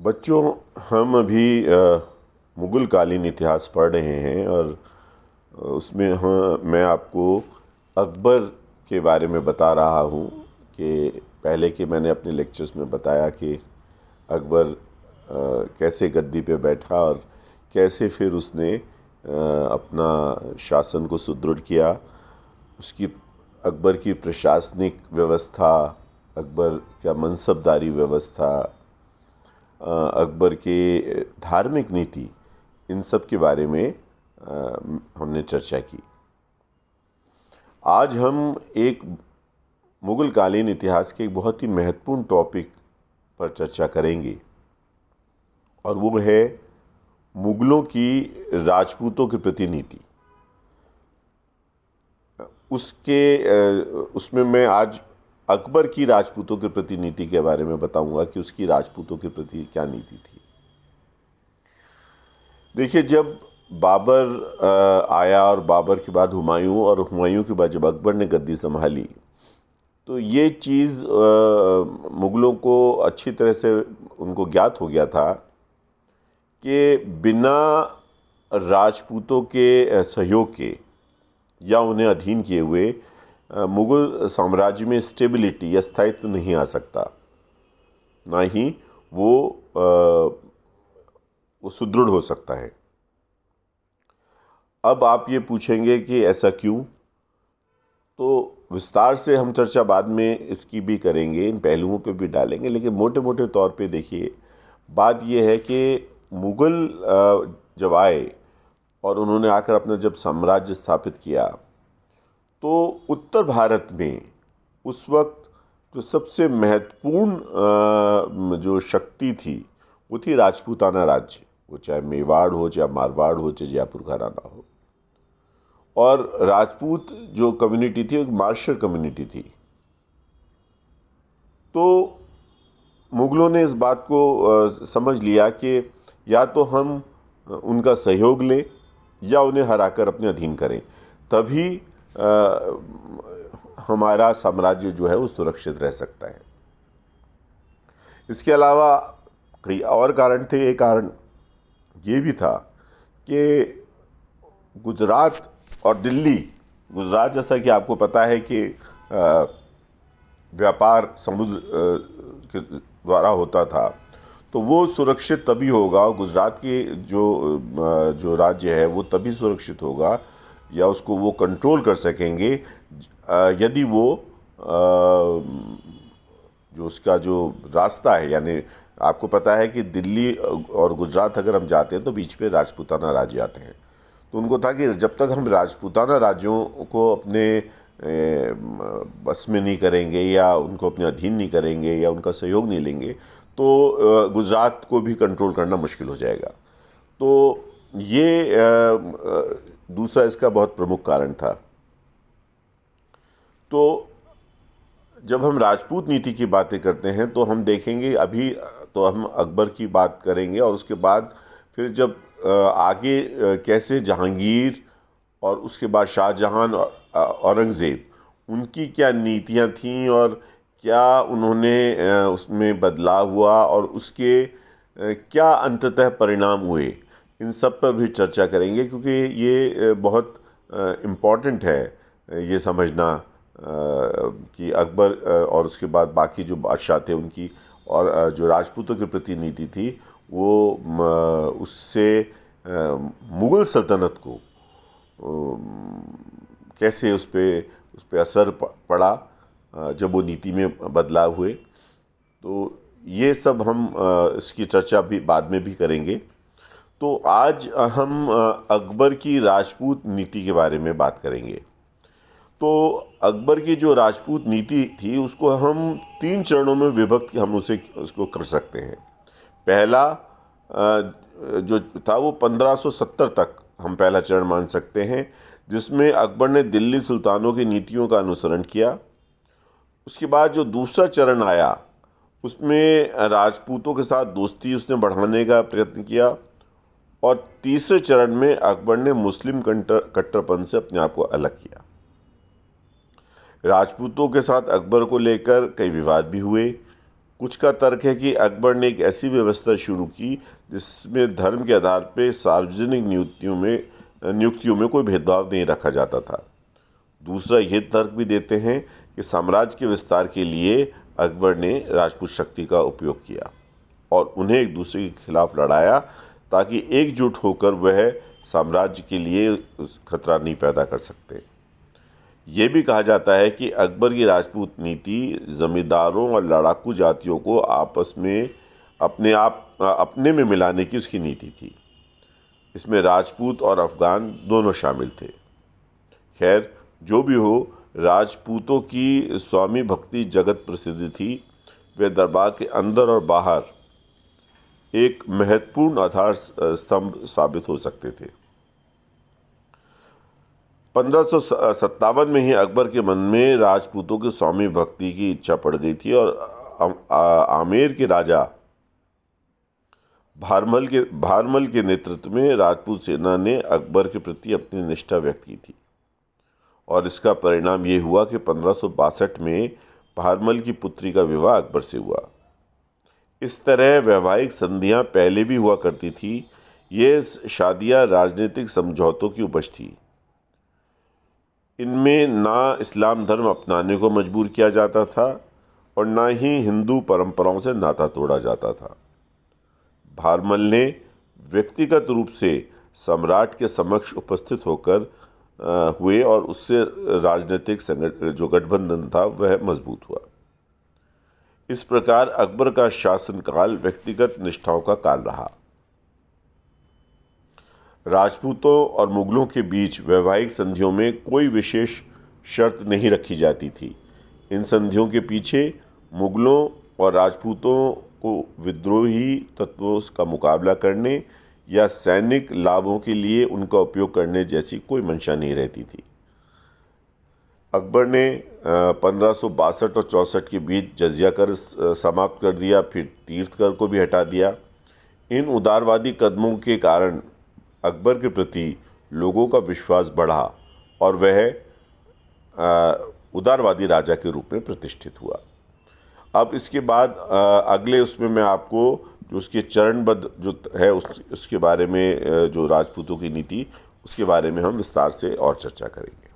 बच्चों, हम अभी मुग़ल कालीन इतिहास पढ़ रहे हैं और उसमें मैं आपको अकबर के बारे में बता रहा हूँ कि पहले के मैंने अपने लेक्चर्स में बताया कि अकबर कैसे गद्दी पे बैठा और कैसे फिर उसने अपना शासन को सुदृढ़ किया। उसकी अकबर की प्रशासनिक व्यवस्था, अकबर का मनसबदारी व्यवस्था, अकबर के धार्मिक नीति, इन सब के बारे में हमने चर्चा की। आज हम एक मुग़ल कालीन इतिहास के एक बहुत ही महत्वपूर्ण टॉपिक पर चर्चा करेंगे और वो है मुग़लों की राजपूतों के प्रति नीति। उसमें मैं आज अकबर की राजपूतों के प्रति नीति के बारे में बताऊंगा कि उसकी राजपूतों के प्रति क्या नीति थी। देखिए, जब बाबर आया और बाबर के बाद हुमायूं और हुमायूं के बाद जब अकबर ने गद्दी संभाली, तो ये चीज़ मुग़लों को अच्छी तरह से उनको ज्ञात हो गया था कि बिना राजपूतों के सहयोग के या उन्हें अधीन किए हुए मुग़ल साम्राज्य में स्टेबिलिटी या स्थायित्व नहीं आ सकता, ना ही वो सुदृढ़ हो सकता है। अब आप ये पूछेंगे कि ऐसा क्यों, तो विस्तार से हम चर्चा बाद में इसकी भी करेंगे, इन पहलुओं पे भी डालेंगे, लेकिन मोटे मोटे तौर पे देखिए, बात ये है कि मुग़ल जब आए और उन्होंने आकर अपना जब साम्राज्य स्थापित किया, तो उत्तर भारत में उस वक्त जो सबसे महत्वपूर्ण जो शक्ति थी वो थी राजपूताना राज्य। वो चाहे मेवाड़ हो, चाहे मारवाड़ हो, चाहे जयपुर घराना हो। और राजपूत जो कम्युनिटी थी, एक मार्शल कम्युनिटी थी। तो मुग़लों ने इस बात को समझ लिया कि या तो हम उनका सहयोग लें या उन्हें हराकर अपने अधीन करें, तभी हमारा साम्राज्य जो है वो सुरक्षित रह सकता है। इसके अलावा कई और कारण थे। एक कारण ये भी था कि गुजरात और दिल्ली, गुजरात जैसा कि आपको पता है कि व्यापार समुद्र के द्वारा होता था, तो वो सुरक्षित तभी होगा, गुजरात के जो राज्य है वो तभी सुरक्षित होगा या उसको वो कंट्रोल कर सकेंगे यदि वो जो उसका जो रास्ता है, यानी आपको पता है कि दिल्ली और गुजरात अगर हम जाते हैं तो बीच में राजपूताना राज्य आते हैं। तो उनको था कि जब तक हम राजपूताना राज्यों को अपने बस में नहीं करेंगे या उनको अपने अधीन नहीं करेंगे या उनका सहयोग नहीं लेंगे, तो गुजरात को भी कंट्रोल करना मुश्किल हो जाएगा। तो ये दूसरा इसका बहुत प्रमुख कारण था। तो जब हम राजपूत नीति की बातें करते हैं तो हम देखेंगे, अभी तो हम अकबर की बात करेंगे और उसके बाद फिर जब आगे कैसे जहांगीर और उसके बाद शाहजहां और औरंगज़ेब, उनकी क्या नीतियां थीं और क्या उन्होंने उसमें बदलाव हुआ और उसके क्या अंततः परिणाम हुए, इन सब पर भी चर्चा करेंगे, क्योंकि ये बहुत इम्पॉर्टेंट है ये समझना कि अकबर और उसके बाद बाकी जो बादशाह थे उनकी और जो राजपूतों के प्रति नीति थी वो उससे मुग़ल सल्तनत को कैसे उस पर असर पड़ा जब वो नीति में बदलाव हुए। तो ये सब हम इसकी चर्चा भी बाद में भी करेंगे। तो आज हम अकबर की राजपूत नीति के बारे में बात करेंगे। तो अकबर की जो राजपूत नीति थी उसको हम 3 चरणों में विभक्त हम उसको कर सकते हैं। पहला जो था वो 1570 तक हम पहला चरण मान सकते हैं, जिसमें अकबर ने दिल्ली सुल्तानों की नीतियों का अनुसरण किया। उसके बाद जो दूसरा चरण आया उसमें राजपूतों के साथ दोस्ती उसने बढ़ाने का प्रयत्न किया और तीसरे चरण में अकबर ने मुस्लिम कट्टरपन से अपने आप को अलग किया। राजपूतों के साथ अकबर को लेकर कई विवाद भी हुए, कुछ का तर्क है कि अकबर ने एक ऐसी व्यवस्था शुरू की जिसमें धर्म के आधार पर सार्वजनिक नियुक्तियों में कोई भेदभाव नहीं रखा जाता था। दूसरा ये तर्क भी देते हैं कि साम्राज्य के विस्तार के लिए अकबर ने राजपूत शक्ति का उपयोग किया और उन्हें एक दूसरे के खिलाफ लड़ाया ताकि एकजुट होकर वह साम्राज्य के लिए खतरा नहीं पैदा कर सकते। ये भी कहा जाता है कि अकबर की राजपूत नीति जमींदारों और लड़ाकू जातियों को आपस में अपने में मिलाने की उसकी नीति थी। इसमें राजपूत और अफगान दोनों शामिल थे। खैर, जो भी हो, राजपूतों की स्वामी भक्ति जगत प्रसिद्ध थी। वे दरबार के अंदर और बाहर एक महत्वपूर्ण आधार स्तंभ साबित हो सकते थे। 1557 में ही अकबर के मन में राजपूतों की स्वामी भक्ति की इच्छा पड़ गई थी और आमेर के राजा भारमल के नेतृत्व में राजपूत सेना ने अकबर के प्रति अपनी निष्ठा व्यक्त की थी और इसका परिणाम ये हुआ कि 1562 में भारमल की पुत्री का विवाह अकबर से हुआ। इस तरह वैवाहिक संधियां पहले भी हुआ करती थी। ये शादियां राजनीतिक समझौतों की उपज थी। इनमें ना इस्लाम धर्म अपनाने को मजबूर किया जाता था और ना ही हिंदू परंपराओं से नाता तोड़ा जाता था। भारमल ने व्यक्तिगत रूप से सम्राट के समक्ष उपस्थित होकर हुए और उससे राजनीतिक जो गठबंधन था वह मजबूत हुआ। इस प्रकार अकबर का शासनकाल व्यक्तिगत निष्ठाओं का काल रहा। राजपूतों और मुगलों के बीच वैवाहिक संधियों में कोई विशेष शर्त नहीं रखी जाती थी। इन संधियों के पीछे मुगलों और राजपूतों को विद्रोही तत्वों का मुकाबला करने या सैनिक लाभों के लिए उनका उपयोग करने जैसी कोई मंशा नहीं रहती थी। अकबर ने 1562 और 64 के बीच जजिया कर समाप्त कर दिया, फिर तीर्थ कर को भी हटा दिया। इन उदारवादी कदमों के कारण अकबर के प्रति लोगों का विश्वास बढ़ा और वह उदारवादी राजा के रूप में प्रतिष्ठित हुआ। अब इसके बाद अगले उसमें मैं आपको जो उसके चरणबद्ध जो है उसके बारे में, जो राजपूतों की नीति, उसके बारे में हम विस्तार से और चर्चा करेंगे।